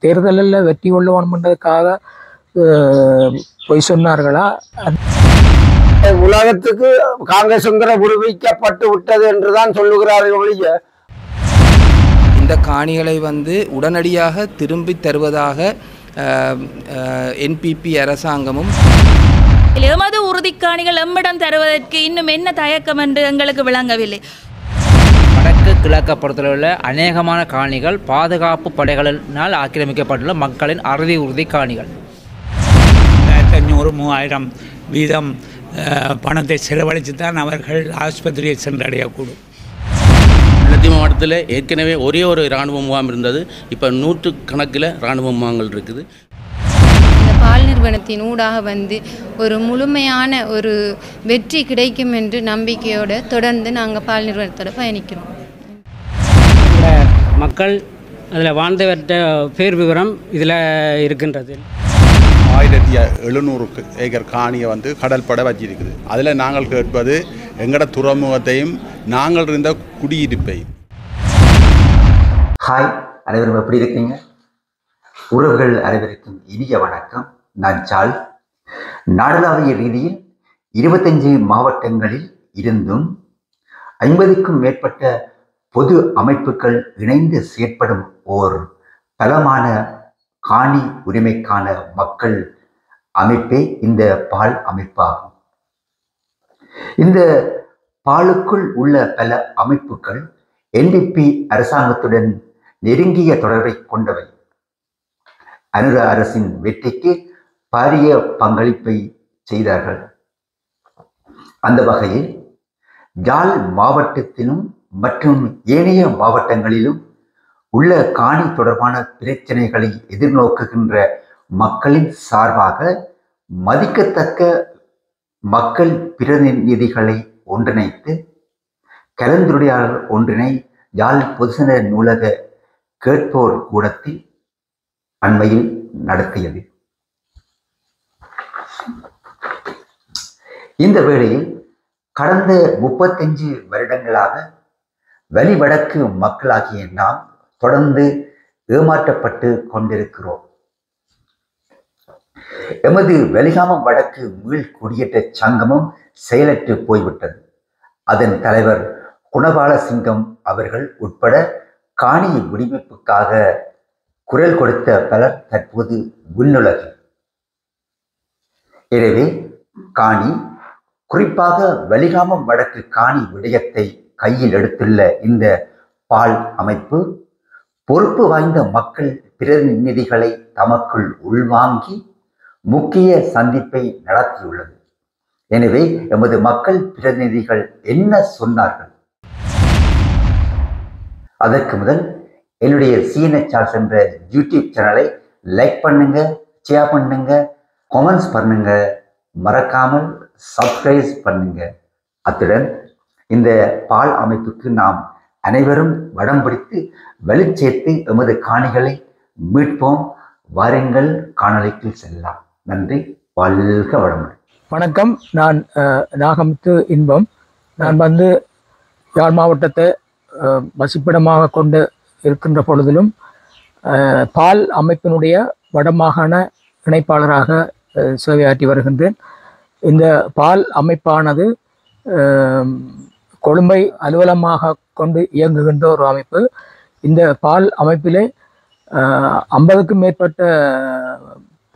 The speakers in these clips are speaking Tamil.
தேர்தலில் வெற்றி கொள்ளணும்ன்றதுக்காக பொய் சொன்னார்களா? உலகத்துக்கு காங்கிரஸ் விடுவிக்கப்பட்டு விட்டது என்றுதான் சொல்லுகிறார்கள் ஒழிய இந்த காணிகளை உடனடியாக திரும்பி தருவதாக என்பிபி அரசாங்கமும் எமது உறுதிக்காணிகள் எம்மிடம் தருவதற்கு இன்னும் என்ன தயக்கம் என்று எங்களுக்கு விளங்கவில்லை. வடக்கு கிழக்கு பொறுத்தளவில் அநேகமான காணிகள் பாதுகாப்பு படைகளினால் ஆக்கிரமிக்கப்பட்டுள்ள மக்களின் அறுதி உறுதி காணிகள். 500-3000 வீதம் பணத்தை செலவழித்து தான் அவர்கள் ஆஸ்பத்திரியை சென்றடையக்கூடும். முல்லைத்தீவு மாவட்டத்தில் ஏற்கனவே ஒரே ஒரு இராணுவ முகாம் இருந்தது. இப்போ 100 கணக்கில் இராணுவ முகாம்கள் இருக்குது. இந்த பால் நிறுவனத்தின் ஊடாக ஒரு முழுமையான ஒரு வெற்றி கிடைக்கும் என்று நம்பிக்கையோடு தொடர்ந்து நாங்கள் பால் நிறுவனத்தோடு பயணிக்கிறோம். மக்கள் அதில் வாழ்ந்தவற்ற பேர் விவரம் இதில் இருக்கின்றது. 1700 ஏக்கர் காணியை கடற்படை வச்சிருக்குது. அதில் நாங்கள் கேட்பது எங்கட துறைமுகத்தையும் நாங்கள் இருந்த குடியிருப்பையும். ஹாய், அனைவரும் எப்படி இருக்கீங்க? உறவுகள் அனைவருக்கும் இனிய வணக்கம். நான் சால். நாடளாவிய ரீதியில் 25 மாவட்டங்களில் இருந்தும் 50க்கும் மேற்பட்ட பொது அமைப்புகள் இணைந்து செயற்படும் ஓர் பலமான காணி உரிமைக்கான மக்கள் அமைப்பே இந்த பால் அமைப்பாகும். இந்த பாலுக்குள் உள்ள பல அமைப்புகள் என்பிபி அரசாங்கத்துடன் நெருங்கிய தொடர்பை கொண்டவை. அனுர அரசின் வெற்றிக்கு பாரிய பங்களிப்பை செய்தார்கள். அந்த வகையில் யாழ் மாவட்டத்திலும் மற்றும் ஏனைய மாவட்டங்களிலும் உள்ள காணி தொடர்பான பிரச்சனைகளை எதிர்நோக்குகின்ற மக்களின் சார்பாக மதிக்கத்தக்க மக்கள் பிரதிநிதிகளை ஒன்றிணைத்து கலந்துரையாடல் ஒன்றினை யாழ் பொதுசன நூலக கேட்போர் கூடத்தில் அண்மையில் நடத்தியது. இந்த வேளையில் கடந்த 35 வருடங்களாக வலிவடக்கு மக்களாகிய நாம் தொடர்ந்து ஏமாற்றப்பட்டு கொண்டிருக்கிறோம். எமது வெளிகாமம் வடக்கு மீள் குடியேற்ற சங்கமும் செயலற்று போய்விட்டது. அதன் தலைவர் குணபாலசிங்கம் அவர்கள் உட்பட காணி விடுவிப்புக்காக குரல் கொடுத்த பலர் தற்போது விண்ணுலகில். எனவே காணி, குறிப்பாக வெளிகாமம் வடக்கு காணி விடயத்தை கையில் எடுத்துள்ள இந்த பால் அமைப்பு பொறுப்பு வாய்ந்த மக்கள் பிரதிநிதிகளை தமக்குள் உள்வாங்கி முக்கிய சந்திப்பை நடத்தியுள்ளது. எனவே எமது மக்கள் பிரதிநிதிகள் என்ன சொன்னார்கள்? அதற்கு முதல் என்னுடைய சிஎன்எச் என்ற யூடியூப் சேனலை லைக் பண்ணுங்க, ஷேர் பண்ணுங்க, கமெண்ட்ஸ் பண்ணுங்க, மறக்காமல் சப்ஸ்கிரைப் பண்ணுங்க. அத்துடன் இந்த பால் அமைப்புக்கு நாம் அனைவரும் வடம் பிடித்து வலுச்சேர்த்து எமது காணிகளை மீட்போம். வாருங்கள், காணொளிக்கு செல்லலாம். நன்றி. வாழ்க வளமுடன். வணக்கம். நான் நாகமுத்து இன்பம். நான் யாழ் மாவட்டத்தை வசிப்பிடமாக கொண்டு இருக்கின்ற பொழுதிலும் பால் அமைப்பினுடைய வடமாகாண இணைப்பாளராக சேவையாற்றி வருகின்றேன். இந்த பால் அமைப்பானது கொழும்பை அலுவலமாக கொண்டு இயங்குகின்ற ஒரு அமைப்பு. இந்த பால் அமைப்பிலே 50க்கும் மேற்பட்ட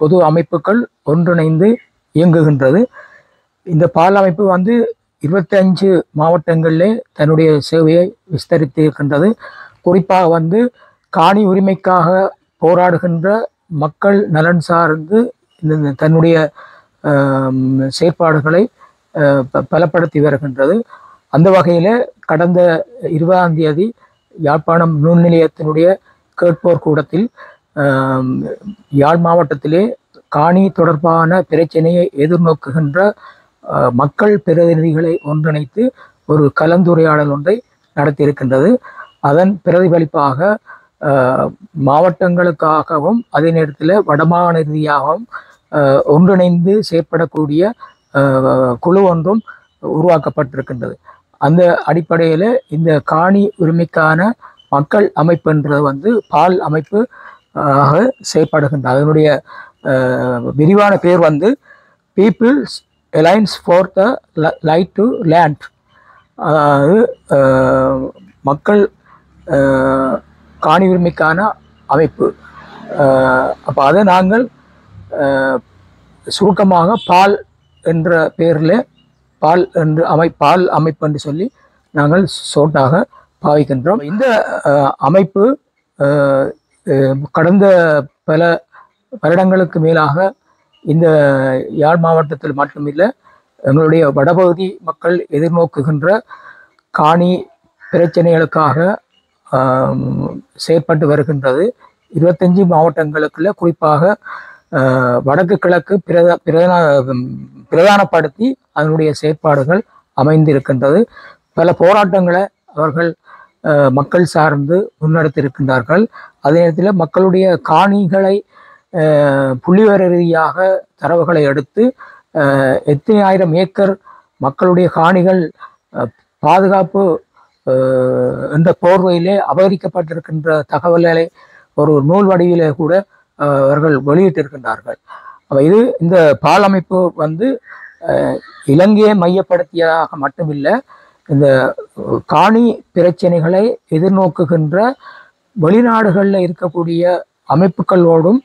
பொது அமைப்புகள் ஒன்றிணைந்து இயங்குகின்றது. இந்த பால் அமைப்பு 25 மாவட்டங்களிலே தன்னுடைய சேவையை விஸ்தரித்து இருக்கின்றது. குறிப்பாக காணி உரிமைக்காக போராடுகின்ற மக்கள் நலன் சார்ந்து தன்னுடைய செயற்பாடுகளை பலப்படுத்தி வருகின்றது. அந்த வகையில் கடந்த 20ஆம் தேதி யாழ்ப்பாணம் நூல் நிலையத்தினுடைய கேட்போர் கூடத்தில் யாழ் மாவட்டத்திலே காணி தொடர்பான பிரச்சனையை எதிர்நோக்குகின்ற மக்கள் பிரதிநிதிகளை ஒன்றிணைத்து ஒரு கலந்துரையாடல் ஒன்றை நடத்தியிருக்கின்றது. அதன் பிரதிபலிப்பாக மாவட்டங்களுக்காகவும் அதே நேரத்தில் வடமாகாண ரீதியாகவும் ஒன்றிணைந்து செயற்படக்கூடிய குழு ஒன்றும் உருவாக்கப்பட்டிருக்கின்றது. அந்த அடிப்படையில் இந்த காணி உரிமைக்கான மக்கள் அமைப்புன்றது பால் அமைப்பு ஆக செயற்படுகின்றது. அதனுடைய விரிவான பேர் வந்து people's alliance for the right to land, அதாவது மக்கள் காணி உரிமைக்கான அமைப்பு. அப்போ அதை நாங்கள் சுருக்கமாக பால் என்ற பெயரில் பால் அமைப்பு என்று சொல்லி நாங்கள் சோட்டாக பாவிக்கின்றோம். இந்த அமைப்பு கடந்த பல வருடங்களுக்கு மேலாக இந்த யாழ் மாவட்டத்தில் மட்டுமில்லை, எங்களுடைய வடபகுதி மக்கள் எதிர்நோக்குகின்ற காணி பிரச்சனைகளுக்காக செயற்பட்டு வருகின்றது. 25 மாவட்டங்களுக்குள்ள குறிப்பாக வடக்கு கிழக்கு பிரதானப்படுத்தி அதனுடைய செயற்பாடுகள் அமைந்திருக்கின்றது. பல போராட்டங்களை அவர்கள் மக்கள் சார்ந்து முன்னெடுத்திருக்கின்றார்கள். அதே நேரத்தில் மக்களுடைய காணிகளை புள்ளிவிவர ரீதியாக தரவுகளை எடுத்து எத்தனை ஆயிரம் ஏக்கர் மக்களுடைய காணிகள் பாதுகாப்பு என்ற போர்வையிலே அபகரிக்கப்பட்டிருக்கின்ற தகவல்களை ஒரு நூல் வடிவிலே கூட அவர்கள் வெளியிட்டிருக்கின்றார்கள். இது இந்த பால் அமைப்பு வந்து இலங்கையை மையப்படுத்தியதாக மட்டுமில்லை, இந்த காணி பிரச்சனைகளை எதிர்நோக்குகின்ற வெளிநாடுகளில் இருக்கக்கூடிய அமைப்புகளோடும்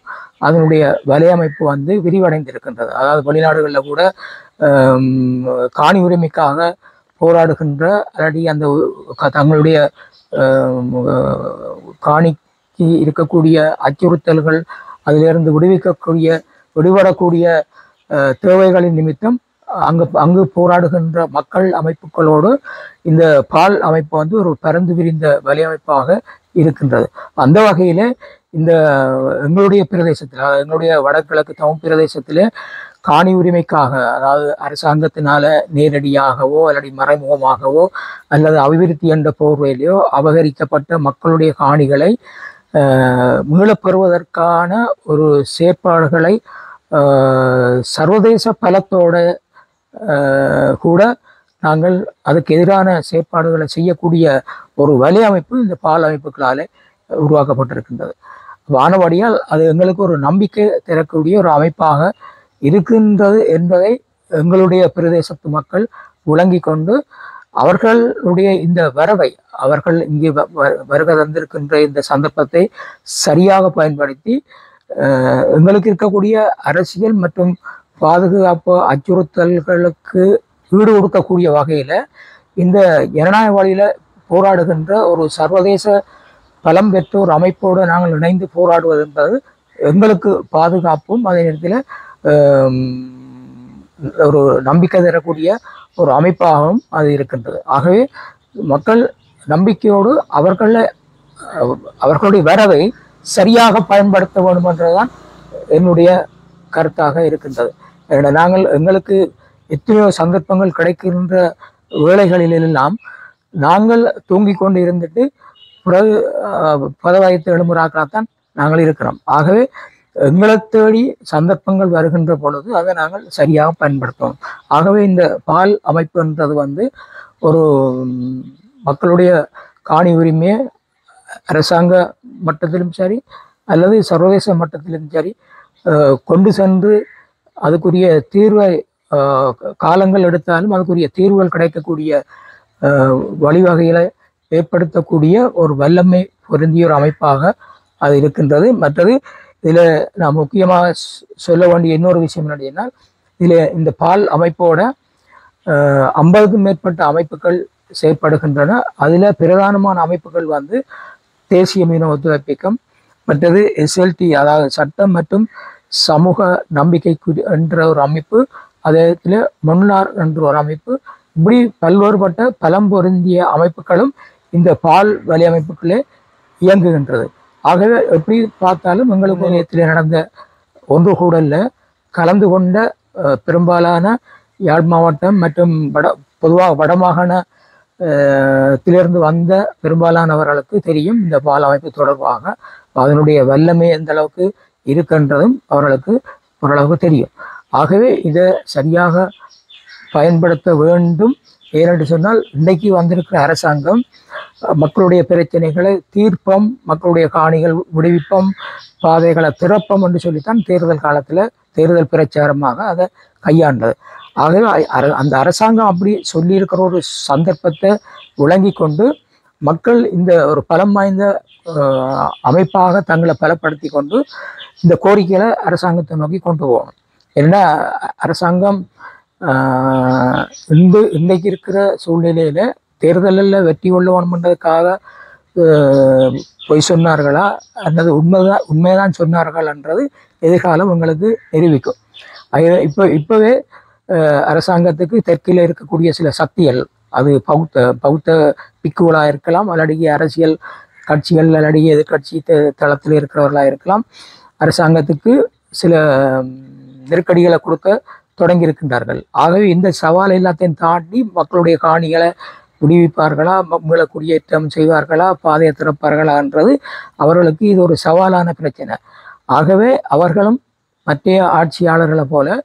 அதனுடைய வலையமைப்பு வந்து விரிவடைந்திருக்கின்றது. அதாவது வெளிநாடுகளில் கூட காணி உரிமைக்காக போராடுகின்ற அல்லது அந்த தங்களுடைய காணிக்கு இருக்கக்கூடிய அச்சுறுத்தல்கள் அதிலிருந்து விடுபடக்கூடிய தேவைகளின் நிமித்தம் அங்கு போராடுகின்ற மக்கள் அமைப்புகளோடு இந்த பால் அமைப்பு வந்து ஒரு பரந்து விரிந்த வலையமைப்பாக இருக்கின்றது. அந்த வகையில் இந்த எங்களுடைய பிரதேசத்தில், எங்களுடைய வடகிழக்கு தமிழ் பிரதேசத்தில் காணி உரிமைக்காக, அதாவது அரசாங்கத்தினால நேரடியாகவோ அல்லது மறைமுகமாகவோ அல்லது அபிவிருத்தி என்ற போர்வையிலையோ அபகரிக்கப்பட்ட மக்களுடைய காணிகளை மீளப்பெறுவதற்கான ஒரு செயற்பாடுகளை சர்வதேச பலத்தோட கூட நாங்கள் அதுக்கு எதிரான செயற்பாடுகளை செய்யக்கூடிய ஒரு வலையமைப்பு இந்த பால் அமைப்புகளால் உருவாக்கப்பட்டிருக்கின்றது. வானவடியால் அது எங்களுக்கு ஒரு நம்பிக்கை தரக்கூடிய ஒரு அமைப்பாக இருக்கின்றது என்பதை எங்களுடைய பிரதேசத்து மக்கள் விளங்கி கொண்டு அவர்களுடைய இந்த வரவை, அவர்கள் இங்கே வருகை தந்திருக்கின்ற இந்த சந்தர்ப்பத்தை சரியாக பயன்படுத்தி எங்களுக்கு இருக்கக்கூடிய அரசியல் மற்றும் பாதுகாப்பு அச்சுறுத்தல்களுக்கு ஈடு கொடுக்கக்கூடிய வகையில் இந்த ஜனநாயக வழியில் போராடுகின்ற ஒரு சர்வதேச பலம் பெற்ற ஒரு அமைப்போடு நாங்கள் இணைந்து போராடுவது என்பது எங்களுக்கு பாதுகாப்பும் அதே நேரத்தில் ஒரு நம்பிக்கை தரக்கூடிய ஒரு அமைப்பாகவும் அது இருக்கின்றது. ஆகவே மக்கள் நம்பிக்கையோடு அவர்களுடைய வரவை சரியாக பயன்படுத்த வேண்டும் என்றுதான் என்னுடைய கருத்தாக இருக்கின்றது. எங்களுக்கு எத்தனையோ சந்தர்ப்பங்கள் கிடைக்கின்ற வேளைகளிலெல்லாம் நாங்கள் தூங்கிக் கொண்டு இருந்துட்டு பிறகு பதவாயத்து எழுமுறாக்கத்தான் நாங்கள் இருக்கிறோம். ஆகவே எங்களை தேடி சந்தர்ப்பங்கள் வருகின்ற பொழுது அதை நாங்கள் சரியாக பயன்படுத்தணும். ஆகவே இந்த பால் அமைப்புன்றது வந்து ஒரு மக்களுடைய காணி உரிமையை அரசாங்க மட்டத்திலும் சரி அல்லது சர்வதேச மட்டத்திலும் சரி கொண்டு சென்று அதுக்குரிய தீர்வை காலங்கள் எடுத்தாலும் அதுக்குரிய தீர்வுகள் கிடைக்கக்கூடிய வழிவகைகளை ஏற்படுத்தக்கூடிய ஒரு வல்லமை பொருந்திய ஒரு அமைப்பாக அது இருக்கின்றது. மற்றது இதில் நான் முக்கியமாக சொல்ல வேண்டிய இன்னொரு விஷயம் என்னன்னா, இதில் இந்த பால் அமைப்போட 50க்கும் மேற்பட்ட அமைப்புகள் செயற்படுகின்றன. அதில் பிரதானமான அமைப்புகள் வந்து தேசிய மீனவ ஒத்துழைப்பு இயக்கம், மற்றது SLT அதாவது சட்டம் மற்றும் சமூக நம்பிக்கை என்ற ஒரு அமைப்பு, அதே மொன்னார் என்ற ஒரு அமைப்பு, இப்படி பல்வேறுபட்ட பலம் பொருந்திய அமைப்புகளும் இந்த பால் வலையமைப்புகளே இயங்குகின்றது. ஆகவே எப்படி பார்த்தாலும் எங்களுக்கு நிலையத்தில் நடந்த ஒன்று கூடலில் கலந்து கொண்ட பெரும்பாலான யாழ் மாவட்டம் மற்றும் பொதுவாக வடமாகாணத்திலிருந்து வந்த பெரும்பாலானவர்களுக்கு தெரியும் இந்த பால் அமைப்பு தொடர்பாக. அதனுடைய வல்லமை எந்த அளவுக்கு இருக்கின்றதும் அவர்களுக்கு ஓரளவுக்கு தெரியும். ஆகவே இதை சரியாக பயன்படுத்த வேண்டும் ஏனென்று சொன்னால் இன்றைக்கு வந்திருக்கிற அரசாங்கம் மக்களுடைய பிரச்சனைகளை தீர்ப்பம், மக்களுடைய காணிகள் விடுவிப்பம், பாதைகளை திறப்பம் என்று சொல்லித்தான் தேர்தல் காலத்தில் தேர்தல் பிரச்சாரமாக அதை கையாண்டது. ஆகவே அந்த அரசாங்கம் அப்படி சொல்லியிருக்கிற ஒரு சந்தர்ப்பத்தை விளங்கி கொண்டு மக்கள் இந்த ஒரு பலம் வாய்ந்த அமைப்பாக தங்களை பலப்படுத்தி கொண்டு இந்த கோரிக்கைகளை அரசாங்கத்தை நோக்கி கொண்டு போகணும். ஏன்னா அரசாங்கம் இன்றைக்கு இருக்கிற சூழ்நிலையில் தேர்தலில் வெற்றி கொள்ளணுன்றதுக்காக பொய் சொன்னார்களா அல்லது உண்மைதான் சொன்னார்கள்ன்றது எதிர்காலம் உங்களுக்கு நிரூபிக்கும். இப்போவே அரசாங்கத்துக்கு தெற்கில் இருக்கக்கூடிய சில சக்திகள், அது பௌத்த பிக்குகளாக இருக்கலாம், அல்லடிய அரசியல் கட்சிகள் அல்லடிய எதிர்கட்சி தளத்தில் இருக்கிறவர்களாக இருக்கலாம், அரசாங்கத்துக்கு சில நெருக்கடிகளை கொடுக்க தொடங்கியிருக்கின்றார்கள். ஆகவே இந்த சவால் எல்லாத்தையும் தாண்டி மக்களுடைய காணிகளை விடுவிப்பார்களா, மீள குடியேற்றம் செய்வார்களா, பாதையை திறப்பார்களான்றது அவர்களுக்கு இது ஒரு சவாலான பிரச்சனை. ஆகவே அவர்களும் மற்ற ஆட்சியாளர்களை போல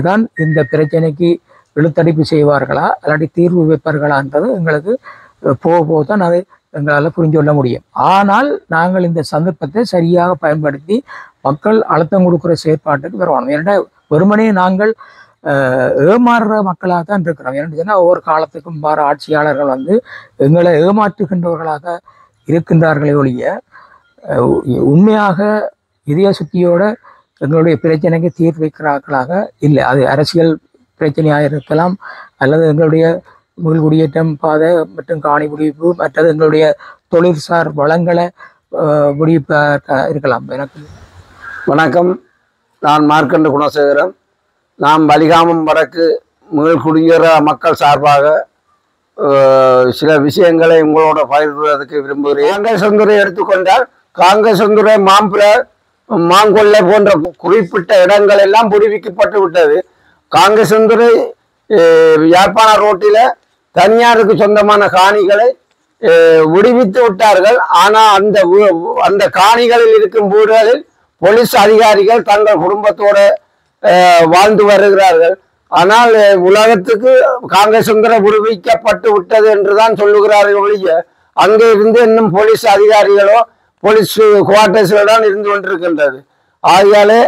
தான் இந்த பிரச்சனைக்கு இழுத்தடிப்பு செய்வார்களா அல்லாட்டி தீர்வு வைப்பார்களான்றது எங்களுக்கு போக தான் அது எங்களால் புரிஞ்சு கொள்ள முடியும். ஆனால் நாங்கள் இந்த சந்தர்ப்பத்தை சரியாக பயன்படுத்தி மக்கள் அழுத்தம் கொடுக்குற செயற்பாட்டுக்கு வரணும். ஏன்னா வெறுமனே நாங்கள் ஏமாறுற மக்களாக தான் இருக்கிறோம். ஏன்னு சொன்னால் ஒவ்வொரு காலத்துக்கும் வர ஆட்சியாளர்கள் எங்களை ஏமாற்றுகின்றவர்களாக இருக்கின்றார்களே ஒழிய உண்மையாக இதய சுத்தியோட எங்களுடைய பிரச்சனைக்கு தீர்வு வைக்கிறார்களாக இல்லை. அது அரசியல் பிரச்சனையாக இருக்கலாம், அல்லது எங்களுடைய குடியேற்றம் பாதை மற்றும் காணி விடுவிப்பு, மற்றது எங்களுடைய தொழிற்சார் வளங்களை விடுவிப்பாக இருக்கலாம். எனக்கு வணக்கம், நான் மார்க்கண்ட குணசேகரன். நாம் வலிகாமம் வடக்கு மீள்குடியேற மக்கள் சார்பாக சில விஷயங்களை உங்களோட பகிர்வதற்கு விரும்புகிறேன். காங்கேசந்துறை எடுத்துக்கொண்டால் காங்கேசந்துறை, மாம்பழ, மாங்கொல்லை போன்ற குறிப்பிட்ட இடங்கள் எல்லாம் விடுவிக்கப்பட்டு விட்டது. காங்கேசந்துறை யாழ்ப்பாண ரோட்டில் தனியாருக்கு சொந்தமான காணிகளை விடுவித்து விட்டார்கள். ஆனால் அந்த காணிகளில் இருக்கும் வீடுகளில் போலீஸ் அதிகாரிகள் தங்கள் குடும்பத்தோடு வாழ்ந்து வருகிறார்கள். ஆனால் உலகத்துக்கு காங்கேசந்துறை விடுவிக்கப்பட்டு விட்டது என்றுதான் சொல்லுகிறார்கள் ஒழிய அங்கே இருந்து இன்னும் போலீஸ் அதிகாரிகளோ போலீஸ் குவார்டர்ஸ்களுடன் இருந்து கொண்டிருக்கின்றது. ஆகையாலே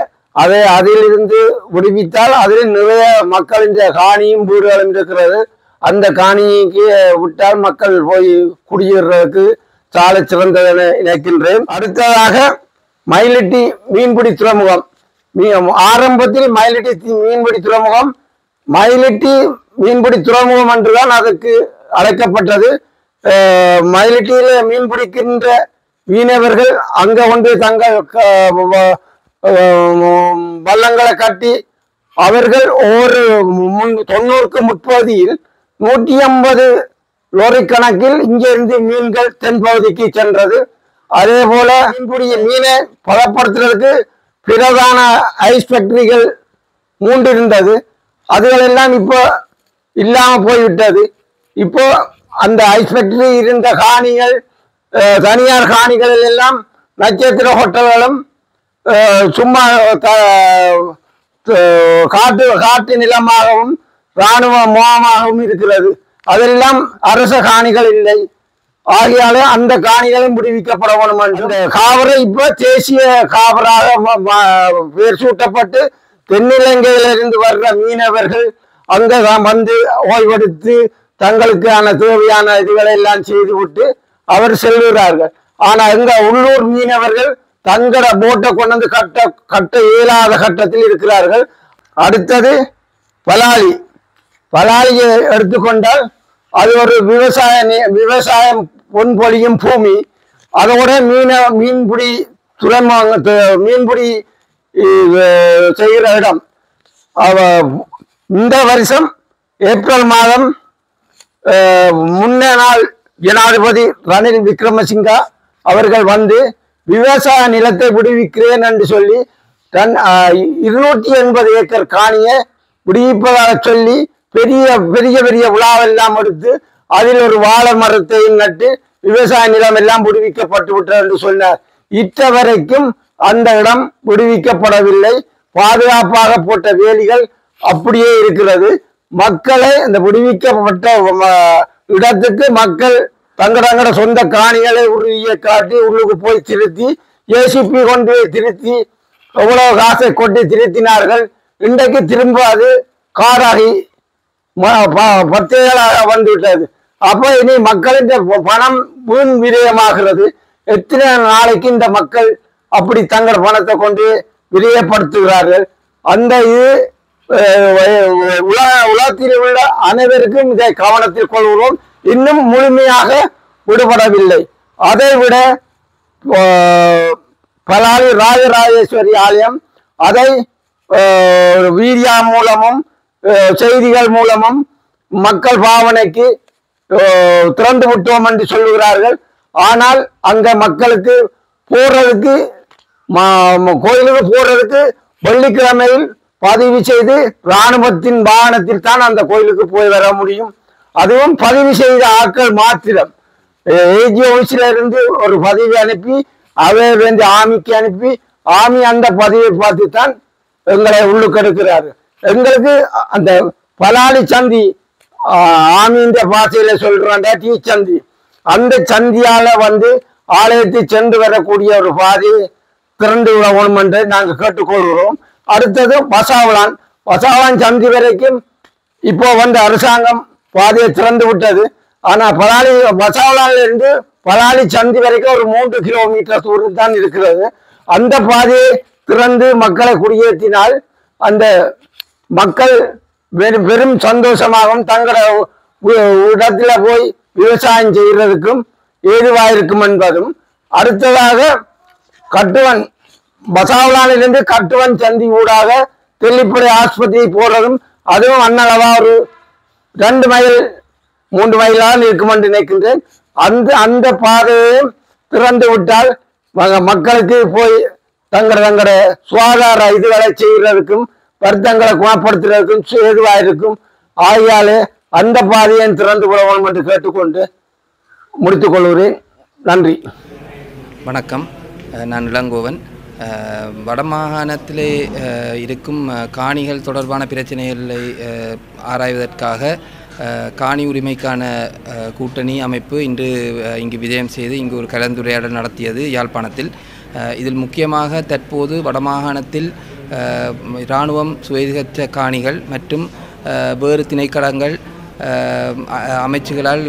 அதிலிருந்து விடுவித்தால் அதில் நிறைய மக்களின் காணியும் வீடுகளும் இருக்கிறது. அந்த காணிக்கு விட்டால் மக்கள் போய் குடியேறதுக்கு சாலை சிறந்ததென நினைக்கின்றேன். அடுத்ததாக மயிலிட்டி மீன்பிடி துறைமுகம். ஆரம்பத்தில் மயிலிட்டி மீன்பிடி துறைமுகம் என்றுதான் அதுக்கு அழைக்கப்பட்டது. மயிலிட்டியில் மீன் பிடிக்கின்ற மீனவர்கள் அங்கே வந்து தங்கள் வள்ளங்களை கட்டி அவர்கள் ஒவ்வொரு 90க்கு முற்பகுதியில் 150 லோரி கணக்கில் இங்கிருந்து மீன்கள் தென்பகுதிக்கு சென்றது. அதே போல மீனை பதப்படுத்துறதுக்கு பிரதான ஐஸ் ஃபேக்டரிகள் 3 இருந்தது. அதுகளெல்லாம் இப்போ இல்லாமல் போய்விட்டது. இப்போ அந்த ஐஸ் ஃபேக்டரி இருந்த காணிகள், தனியார் காணிகளில் எல்லாம் நட்சத்திர ஹோட்டல்களும் சும்மா காட்டு நிலமாகவும் இராணுவ முகாமாகவும் இருக்கிறது. அதெல்லாம் அரச காணிகள் இல்லை. ஆகையாலே அந்த காணிகளும் விடுவிக்கப்பட வேண்டும் என்று காவிரி இப்போ தேசிய காவிராக பேர் சூட்டப்பட்டு தென்னிலங்கையிலிருந்து வர்ற மீனவர்கள் அங்கே வந்து ஓய்வெடுத்து தங்களுக்கான தேவையான இதுகளை எல்லாம் செய்துவிட்டு அவர் செல்கிறார்கள். ஆனால் எங்க உள்ளூர் மீனவர்கள் தங்கள போட்டை கொண்டு வந்து கட்ட இயலாத கட்டத்தில் இருக்கிறார்கள். அடுத்தது பலாலியை எடுத்துக்கொண்டால் அது ஒரு விவசாயம் பொன்பொழியும் பூமி. அதோட மீன்பிடி மீன்பிடி செய்கிற இடம். இந்த வருஷம் ஏப்ரல் மாதம் முன்னே நாள் ஜனாதிபதி ரணில் விக்ரமசிங்கா அவர்கள் வந்து விவசாய நிலத்தை விடுவிக்கிறேன் என்று சொல்லி 280 ஏக்கர் காணியை விடுவிப்பதாக சொல்லி பெரிய பெரிய பெரிய விழாவெல்லாம் எடுத்து அதில் ஒரு வாழை மரத்தையும் நட்டு விவசாய நிலம் எல்லாம் விடுவிக்கப்பட்டு விட்டது என்று சொன்னார். இட்ட வரைக்கும் அந்த இடம் விடுவிக்கப்படவில்லை. பாதுகாப்பாக போட்ட வேலிகள் அப்படியே இருக்கிறது. மக்களை இந்த விடுவிக்கப்பட்ட இடத்துக்கு மக்கள் தங்கட சொந்த காணிகளை உறுதியை காட்டி உள்ளுக்கு போய் திருத்தி ஏசிபி கொண்டு திருத்தி எவ்வளவு காசை கொட்டி திருத்தினார்கள். இன்றைக்கு திரும்ப அது காராகி பத்தைகளாக வந்துவிட்டது. அப்போ இனி மக்களின் பணம் வீண் விரயமாகிறது. எத்தனை நாளைக்கு இந்த மக்கள் அப்படி தங்கள் பணத்தை கொண்டு விரயப்படுத்துகிறார்கள்? அந்த இது உலகத்தில் உள்ள அனைவருக்கும் இதை கவனத்தில் கொள்கிறோம். இன்னும் முழுமையாக விடுபடவில்லை. அதை விட பலாலி ராஜராஜேஸ்வரி ஆலயம் அதை வீடியோ மூலமும் செய்திகள் மூலமும் மக்கள் பாவனைக்கு திறந்து விட்டோம் என்று சொல்லுகிறார்கள். ஆனால் அங்க மக்களுக்கு போறதுக்கு கோயிலுக்கு போறதுக்கு வெள்ளிக்கிழமையில் பதிவு செய்து இராணுவத்தின் வாகனத்தில் தான் அந்த கோயிலுக்கு போய் வர முடியும். அதுவும் பதிவு செய்த ஆட்கள் மாத்திரம். ஏஜி ஆஃபீஸில் இருந்து ஒரு பதிவு அனுப்பி அவை வந்து ஆமிக்கு அனுப்பி ஆமி அந்த பதிவை பார்த்து தான் எங்களை உள்ளுக்கு எடுக்கிறாரு. எங்களுக்கு அந்த பலாலி சந்தி ஆமியின் பாசையில சொல்றாங்க டீ சந்தி, அந்த சந்தியால வந்து ஆலயத்தை சென்று வரக்கூடிய ஒரு பாதையை திறந்து விடணும் என்று நாங்கள் கேட்டுக்கொள்கிறோம். அடுத்தது வசாவளான் சந்தி வரைக்கும் இப்போ வந்து அரசாங்கம் பாதையை திறந்து விட்டது. ஆனா வசாவளான்ல இருந்து பலாலி சந்தி வரைக்கும் ஒரு 3 கிலோமீட்டர் தூரம் தான் இருக்கிறது. அந்த பாதையை திறந்து மக்களை குடியேற்றினால் அந்த மக்கள் பெரும் சந்தோஷமாகவும் தங்கள இடத்துல போய் விவசாயம் செய்யறதுக்கும் ஏதுவாயிருக்கும் என்பதும், அடுத்ததாக கட்டுவன் பசாவளானிலிருந்து கட்டுவன் சந்தி ஊடாக தெல்லிப்படை ஆஸ்பத்திரி போறதும் அதுவும் அன்னளவா ஒரு 2 மைல் 3 மைலால் இருக்கும் என்று நினைக்கின்றேன். அந்த பாதையையும் திறந்து விட்டால் மக்களுக்கு போய் தங்கள சுகாதார இதுகளை செய்கிறதுக்கும் வருத்தங்களை குணப்படுத்துறதுக்கும் ஏதுவாக இருக்கும். ஆகையாலே அந்த பாதையை திறந்து விடணும் என்று கேட்டுக்கொண்டு முடித்துக் கொள்கிறேன். நன்றி. வணக்கம். நான் இளங்கோவன். வடமாகாணத்திலே இருக்கும் காணிகள் தொடர்பான பிரச்சனைகளை ஆராய்வதற்காக காணி உரிமைக்கான கூட்டணி அமைப்பு இங்கு விஜயம் செய்து இங்கு ஒரு கலந்துரையாடல் நடத்தியது யாழ்ப்பாணத்தில். இதில் முக்கியமாக தற்போது வடமாகாணத்தில் இராணுவம் சுவீகரித்த காணிகள் மற்றும் வேறு திணைக்களங்கள் அமைச்சுகளால்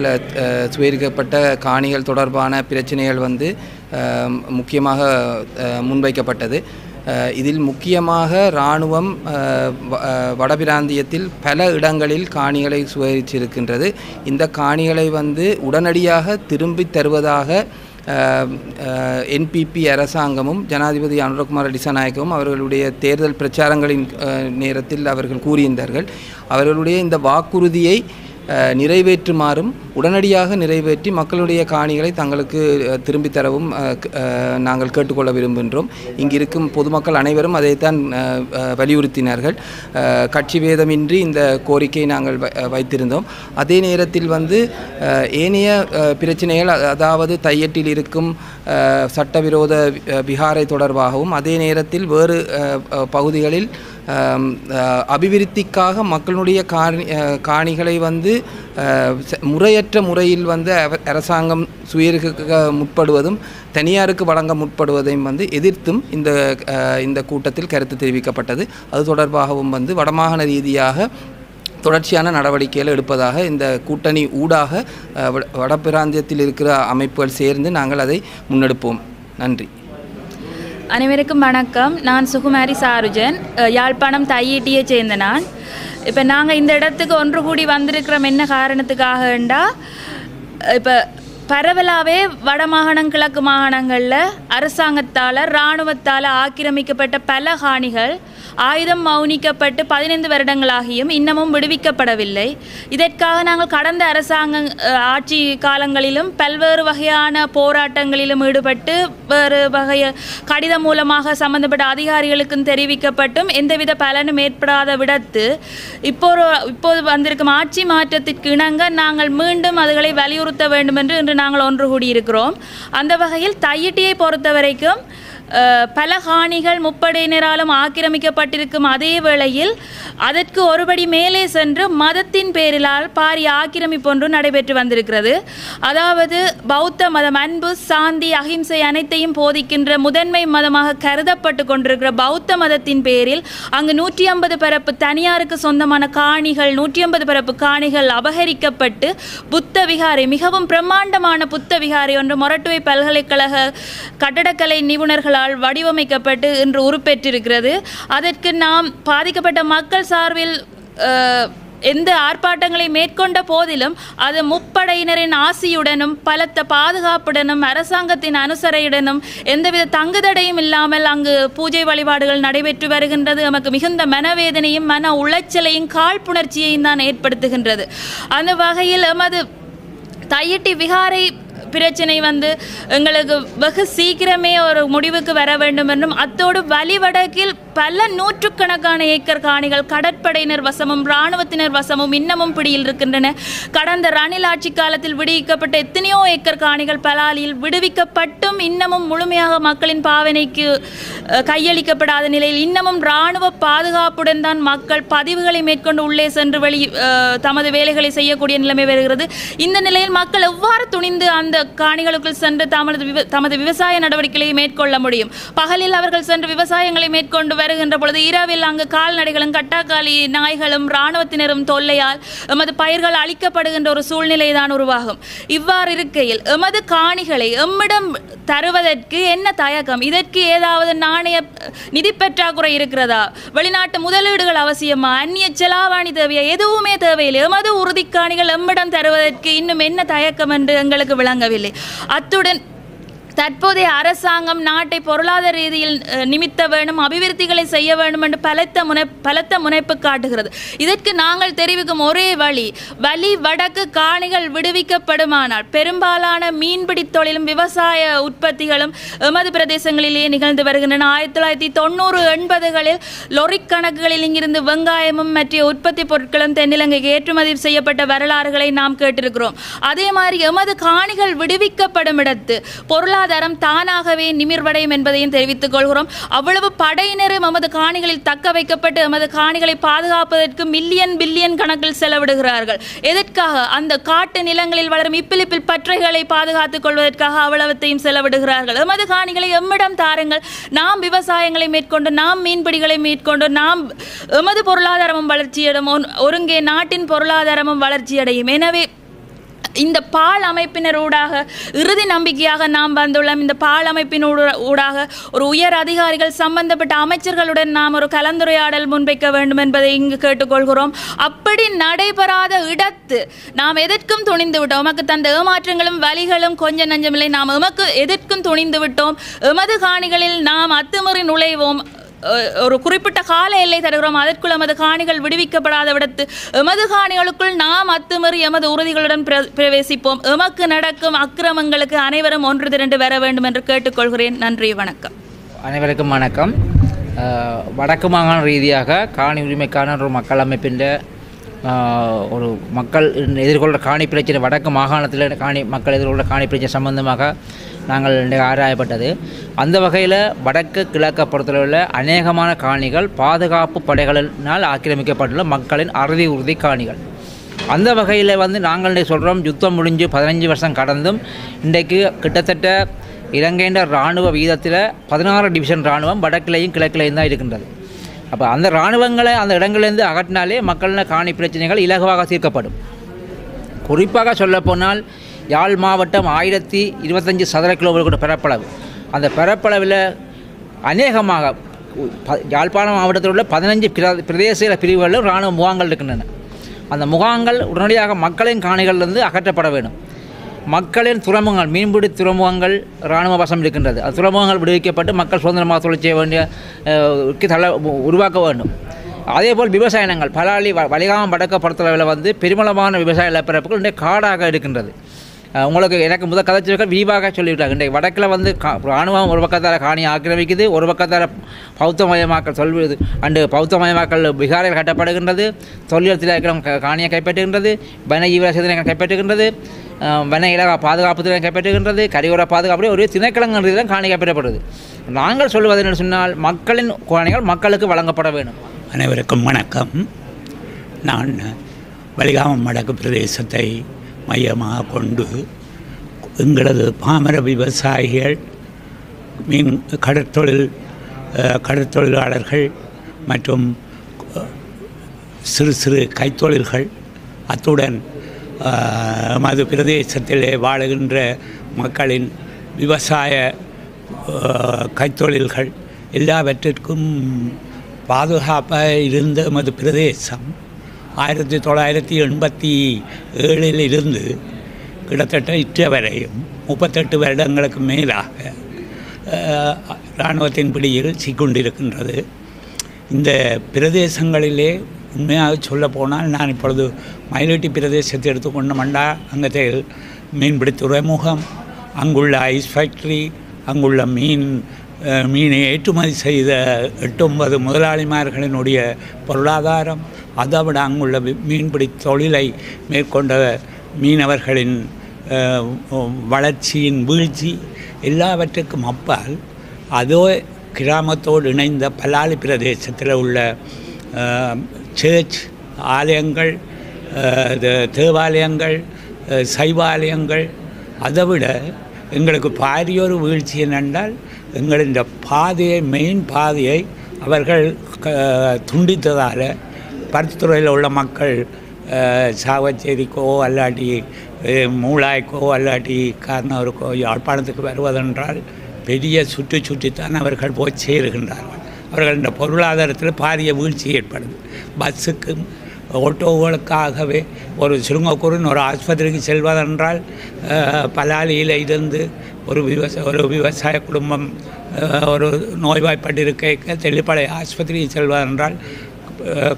சுவீகரிக்கப்பட்ட காணிகள் தொடர்பான பிரச்சனைகள் வந்து முக்கியமாக முன்வைக்கப்பட்டது. இதில் முக்கியமாக இராணுவம் வடபிராந்தியத்தில் பல இடங்களில் காணிகளை சுவீகரித்திருக்கின்றது. இந்த காணிகளை வந்து உடனடியாக திரும்பி தருவதாக என்பிபி அரசாங்கமும் ஜனாதிபதி அனுரகுமார திசாநாயக்கவும் அவர்களுடைய தேர்தல் பிரச்சாரங்களின் நேரத்தில் அவர்கள் கூறியிருந்தார்கள். அவர்களுடைய இந்த வாக்குறுதியை நிறைவேற்றுமாறும் உடனடியாக நிறைவேற்றி மக்களுடைய காணிகளை தங்களுக்கு திரும்பி தரவும் நாங்கள் கேட்டுக்கொள்ள விரும்புகின்றோம். இங்கிருக்கும் பொதுமக்கள் அனைவரும் அதைத்தான் வலியுறுத்தினார்கள். கட்சி பேதமின்றி இந்த கோரிக்கையை நாங்கள் வைத்திருந்தோம். அதே நேரத்தில் வந்து ஏனைய பிரச்சனைகள், அதாவது தையட்டில் இருக்கும் சட்டவிரோத விகாரை தொடர்பாகவும், அதே நேரத்தில் வேறு பகுதிகளில் அபிவிருத்திக்காக மக்களுடைய காணிகளை வந்து முறையற்ற முறையில் வந்து அரசாங்கம் சுயருக்கு முற்படுவதும் தனியாருக்கு வழங்க முற்படுவதையும் வந்து எதிர்த்தும் இந்த கூட்டத்தில் கருத்து தெரிவிக்கப்பட்டது. அது தொடர்பாகவும் வந்து வடமாகாண ரீதியாக தொடர்ச்சியான நடவடிக்கைகள் எடுப்பதாக இந்த கூட்டணி ஊடாக வடபிராந்தியத்தில் இருக்கிற அமைப்புகள் சேர்ந்து நாங்கள் அதை முன்னெடுப்போம். நன்றி. அனைவருக்கும் வணக்கம். நான் சுகுமாரி சாருஜன், யாழ்ப்பாணம் தையீட்டியை சேர்ந்த நான். இப்போ நாங்கள் இந்த இடத்துக்கு ஒன்று கூடி வந்திருக்கிறோம். என்ன காரணத்துக்காகண்டா, இப்போ பரவலாகவே வடமாகாணம் கிழக்கு மாகாணங்களில் அரசாங்கத்தால் இராணுவத்தால் ஆக்கிரமிக்கப்பட்ட பல காணிகள் ஆயுதம் மௌனிக்கப்பட்டு 15 வருடங்களாகியும் இன்னமும் விடுவிக்கப்படவில்லை. இதற்காக நாங்கள் கடந்த அரசாங்க ஆட்சி காலங்களிலும் பல்வேறு வகையான போராட்டங்களிலும் ஈடுபட்டு வேறு வகைய கடிதம் மூலமாக சம்பந்தப்பட்ட அதிகாரிகளுக்கும் தெரிவிக்கப்பட்டும் எந்தவித பலனும் ஏற்படாத விடத்து இப்போது வந்திருக்கும் ஆட்சி மாற்றத்திற்கு இணங்க நாங்கள் மீண்டும் அதுகளை வலியுறுத்த வேண்டும் என்று இன்று நாங்கள் ஒன்று கூடியிருக்கிறோம். அந்த வகையில் தையிட்டியை பொறுத்த வரைக்கும் பல காணிகள் முப்படையினராலும் ஆக்கிரமிக்கப்பட்டிருக்கும் அதே வேளையில் அதற்கு ஒருபடி மேலே சென்று மதத்தின் பேரிலால் பாரிய ஆக்கிரமிப்பு ஒன்று நடைபெற்று வந்திருக்கிறது. அதாவது பௌத்த மதம் அன்பு, சாந்தி, அகிம்சை அனைத்தையும் போதிக்கின்ற முதன்மை மதமாக கருதப்பட்டு கொண்டிருக்கிற பௌத்த மதத்தின் பேரில் அங்கு 150 பரப்பு தனியாருக்கு சொந்தமான காணிகள் 150 பரப்பு காணிகள் அபகரிக்கப்பட்டு புத்த விகாரை, மிகவும் பிரம்மாண்டமான புத்த விகாரை ஒன்று மொரட்டுவை பல்கலைக்கழக கட்டடக்கலை நிபுணர்களால் வடிவமைக்கப்பட்டு இன்று உருப்பெற்றிருக்கிறது. அதற்கு நாம் பாதிக்கப்பட்ட மக்கள் சார்பில் எந்த ஆர்ப்பாட்டங்களை மேற்கொண்ட போதிலும் அது முப்படையினரின் ஆசியுடனும் பலத்த பாதுகாப்புடனும் அரசாங்கத்தின் அனுசரையுடனும் எந்தவித தங்குதடையும் இல்லாமல் அங்கு பூஜை வழிபாடுகள் நடைபெற்று வருகின்றது. நமக்கு மிகுந்த மனவேதனையும் மன உளைச்சலையும் காழ்ப்புணர்ச்சியையும் தான் ஏற்படுத்துகின்றது. அந்த வகையில் எமது தையிட்டி விகாரை பிரச்சனை எங்களுக்கு வெகு சீக்கிரமே ஒரு முடிவுக்கு வர வேண்டும் என்றும், அத்தோடு வலிவடக்கில் பல நூற்றுக்கணக்கான ஏக்கர் காணிகள் கடற்படையினர் வசமும் இராணுவத்தினர் வசமும் இன்னமும் பிடியில் இருக்கின்றன. கடந்த ரணில் ஆட்சி காலத்தில் விடுவிக்கப்பட்ட எத்தனையோ ஏக்கர் காணிகள் பலாலியில் விடுவிக்கப்பட்டும் இன்னமும் முழுமையாக மக்களின் பாவனைக்கு கையளிக்கப்படாத நிலையில் இன்னமும் இராணுவ பாதுகாப்புடன் தான் மக்கள் பதிவுகளை மேற்கொண்டு உள்ளே சென்று தமது வேலைகளை செய்யக்கூடிய நிலைமை வருகிறது. இந்த நிலையில் மக்கள் எவ்வாறு துணிந்து அந்த காணிகளுக்குள் சென்று தமது விவசாய நடவடிக்கைகளை மேற்கொள்ள முடியும்? பகலில் அவர்கள் சென்று விவசாயங்களை மேற்கொண்டு வருகின்ற பொழுது இரவில் அங்கு கால்நடைகளும் கட்டாக்காலி நாய்களும் இராணுவத்தினரும் தொல்லையால் எமது பயிர்கள் அழிக்கப்படுகின்ற ஒரு சூழ்நிலை தான் உருவாகும். இவ்வாறு இருக்கையில் எமது காணிகளை எம்மிடம் தருவதற்கு என்ன தயக்கம்? இதற்கு ஏதாவது நாணய நிதி பற்றாக்குறை இருக்கிறதா? வெளிநாட்டு முதலீடுகள் அவசியமா? அந்நிய செலாவணி தேவையா? எதுவுமே தேவையில்லை. எமது உறுதிக்காணிகள் எம்மிடம் தருவதற்கு இன்னும் என்ன தயக்கம் என்று எங்களுக்கு விளங்கவில்லை. அத்துடன் தற்போதைய அரசாங்கம் நாட்டை பொருளாதார ரீதியில் நிமித்த வேண்டும், அபிவிருத்திகளை செய்ய வேண்டும் என்று பலத்த முனைப்பு காட்டுகிறது. இதற்கு நாங்கள் தெரிவிக்கும் ஒரே வழி வடக்கு காணிகள் விடுவிக்கப்படுமானால் பெரும்பாலான மீன்பிடி தொழிலும் விவசாய உற்பத்திகளும் எமது பிரதேசங்களிலேயே நிகழ்ந்து வருகின்றன. 1990-80களில் லொரி கணக்குகளில் இங்கிருந்து வெங்காயமும் மற்ற உற்பத்தி பொருட்களும் தென்னிலங்கைக்கு ஏற்றுமதி செய்யப்பட்ட வரலாறுகளை நாம் கேட்டிருக்கிறோம். அதே மாதிரி எமது காணிகள் விடுவிக்கப்படும் இடத்து பொருளாதாரம் தானாகவே நிமிர்வடையும் என்பதையும் தெரிவித்துக் கொள்கிறோம். அவ்வளவு படையினரும் எமது காணிகளில் தக்க வைக்கப்பட்டு எமது காணிகளை பாதுகாப்பதற்கு பில்லியன் கணக்கில் செலவிடுகிறார்கள். எதற்காக? அந்த காட்டு நிலங்களில் வளரும் இப்பிலிப்பில் பற்றைகளை பாதுகாத்துக் கொள்வதற்காக அவ்வளவத்தையும் செலவிடுகிறார்கள். எமது காணிகளை எம்மிடம் தாருங்கள், நாம் விவசாயங்களை மேற்கொண்டு, நாம் மீன்பிடிகளை மேற்கொண்டு, நாம் எமது பொருளாதாரமும் வளர்ச்சியடையும், ஒருங்கே நாட்டின் பொருளாதாரமும் வளர்ச்சியடையும். எனவே இந்த பால் அமைப்பினர் ஊடாக இறுதி நம்பிக்கையாக நாம் வந்துள்ளோம். இந்த பால் அமைப்பின் ஊடாக ஒரு உயர் அதிகாரிகள் சம்பந்தப்பட்ட அமைச்சர்களுடன் நாம் ஒரு கலந்துரையாடல் முன்வைக்க வேண்டும் என்பதை இங்கு கேட்டுக்கொள்கிறோம். அப்படி நடைபெறாத இடத்து நாம் எதற்கும் துணிந்து விட்டோம். எமக்கு தந்த ஏமாற்றங்களும் வலிகளும் கொஞ்சம் நஞ்சமில்லை. நாம் எமக்கு எதற்கும் துணிந்து விட்டோம். எமது காணிகளில் நாம் அத்துமீறி நுழைவோம். ஒரு குறிப்பிட்ட கால எல்லை தருகிறோம். அதற்குள் எமது காணிகள் விடுவிக்கப்படாத விடத்து எமது காணிகளுக்குள் நாம் அத்துமீறி எமது உறுதிகளுடன் பிரவேசிப்போம். எமக்கு நடக்கும் அக்கிரமங்களுக்கு அனைவரும் ஒன்று திரண்டு வர வேண்டும் என்று கேட்டுக்கொள்கிறேன். நன்றி, வணக்கம். அனைவருக்கும் வணக்கம். வடக்கு மாகாண ரீதியாக காணி உரிமைக்கான ஒரு மக்கள் அமைப்பின் ஒரு மக்கள் எதிர்கொள்கிற காணி பிரச்சனை, வடக்கு மாகாணத்தில் மக்கள் எதிர்கொள்கிற காணி பிரச்சனை சம்பந்தமாக நாங்கள் ஆராயப்பட்டது. அந்த வகையில் வடக்கு கிழக்கு பொறுத்தளவில் அநேகமான காணிகள் பாதுகாப்பு படைகளினால் ஆக்கிரமிக்கப்பட்டுள்ள மக்களின் அறுதி உறுதி காணிகள். அந்த வகையில் நாங்கள் சொல்கிறோம், யுத்தம் முடிஞ்சு 15 வருஷம் கடந்தும் இன்றைக்கு கிட்டத்தட்ட இலங்கையின் இராணுவ வீதத்தில் 16 டிவிஷன் இராணுவம் வடக்கிலையும் கிழக்கிலையும் தான் இருக்கின்றது. அப்போ அந்த இராணுவங்களை அந்த இடங்களிலிருந்து அகற்றினாலே மக்களின் காணி பிரச்சனைகள் இலகுவாக தீர்க்கப்படும். குறிப்பாக சொல்லப்போனால் யாழ் மாவட்டம் 1025 சதுர கிலோமீட்டர் பரப்பளவு. அந்த பரப்பளவில் அநேகமாக யாழ்ப்பாணம் மாவட்டத்தில் உள்ள 15 பிரதேச பிரிவுகளில் இராணுவ முகாம்கள் இருக்கின்றன. அந்த முகாம்கள் உடனடியாக மக்களின் காணிகளிலிருந்து அகற்றப்பட வேண்டும். மக்களின் துறைமுகங்கள், மீன்பிடி துறைமுகங்கள் இராணுவ வசம் இருக்கின்றது. அந்த துறைமுகங்கள் விடுவிக்கப்பட்டு மக்கள் சுதந்திரமாக தொழில் செய்ய வேண்டிய உருவாக்க வேண்டும். அதேபோல் விவசாய நிலங்கள் பலாலி வலிகாமம் வடக்க பொறுத்தளவில் பெருமளமான விவசாய நிலப்பரப்புகள் இன்றைய காடாக இருக்கின்றது. உங்களுக்கு எனக்கு முதல் கதைச்சிருக்க விரிவாக சொல்லிவிட்டாங்க. இன்றைக்கு வடக்கில் இராணுவம் ஒரு பக்கத்தால் காணி ஆக்கிரமிக்குது, ஒரு பக்கத்தால் பௌத்தமயமாக்கல் சொல்வது அண்டு பௌத்தமயமாக்கல் விகாரைகள் கட்டப்படுகின்றது, தொழில் திரைக்களம் காணியை கைப்பற்றுகின்றது, வனஜீவ சேதனை கைப்பற்றுகின்றது. வன பாதுகாப்பு தினம் கைப்பற்றுகின்றது, கரையோர பாதுகாப்பு ஒரு திணைக்களங்கள் தான் காணி கைப்பற்றப்படுது. நாங்கள் சொல்வது என்ன சொன்னால் மக்களின் காணிகள் மக்களுக்கு வழங்கப்பட வேண்டும். அனைவருக்கும் வணக்கம். நான் வலிகாமம் வடக்கு பிரதேசத்தை மையமாக கொண்டு எங்களது பாமர விவசாயிகள் மீன் கடற்தொழிலாளர்கள் மற்றும் சிறு சிறு கைத்தொழில்கள் அத்துடன் மது பிரதேசத்திலே வாழுகின்ற மக்களின் விவசாய கைத்தொழில்கள் எல்லாவற்றிற்கும் பாதுகாப்பாக இருந்த மது பிரதேசம் 1987 இருந்து கிட்டத்தட்ட இற்ற வரையும் 38 வருடங்களுக்கு மேலாக இராணுவத்தின் பிடியில் சிக்கொண்டிருக்கின்றது. இந்த பிரதேசங்களிலே உண்மையாக சொல்ல போனால் நான் இப்பொழுது மயிலட்டி பிரதேசத்தை எடுத்துக்கொண்டோம்னா அங்கே மீன்பிடி துறைமுகம், அங்குள்ள ஐஸ் ஃபேக்ட்ரி, அங்குள்ள மீனை ஏற்றுமதி செய்த 8-9 முதலாளிமார்களினுடைய பொருளாதாரம், அதை விட அங்குள்ள மீன்பிடி தொழிலை மேற்கொண்ட மீனவர்களின் வளர்ச்சியின் வீழ்ச்சி எல்லாவற்றுக்கும் அப்பால் அதோ கிராமத்தோடு இணைந்த பலாலி பிரதேசத்தில் உள்ள சர்ச் ஆலயங்கள், தேவாலயங்கள், சைவாலயங்கள், அதை விட எங்களுக்கு பாரியொரு வீழ்ச்சி என்னென்றால் எங்களின் பாதையை மெயின் பாதையை அவர்கள் துண்டித்ததால் பருத்தித்துறையில் உள்ள மக்கள் சாவச்சேரிக்கோ அல்லாட்டி மூளாய்க்கோ அல்லாட்டி கார்னவருக்கோ யாழ்ப்பாணத்துக்கு வருவதென்றால் பெரிய சுற்றித்தான் அவர்கள் போய் சேருகின்றார்கள். அவர்கள் இந்த பொருளாதாரத்தில் பாரிய வீழ்ச்சி ஏற்படுது. பஸ்ஸுக்கும் ஓட்டோகளுக்காகவே ஒரு சுருங்கக்கூறின் ஒரு ஆஸ்பத்திரிக்கு செல்வதென்றால் பலாலியில் இருந்து ஒரு விவசாய குடும்பம் ஒரு நோய்வாய்ப்பட்டிருக்க தெளிப்படை ஆஸ்பத்திரிக்கு செல்வதென்றால்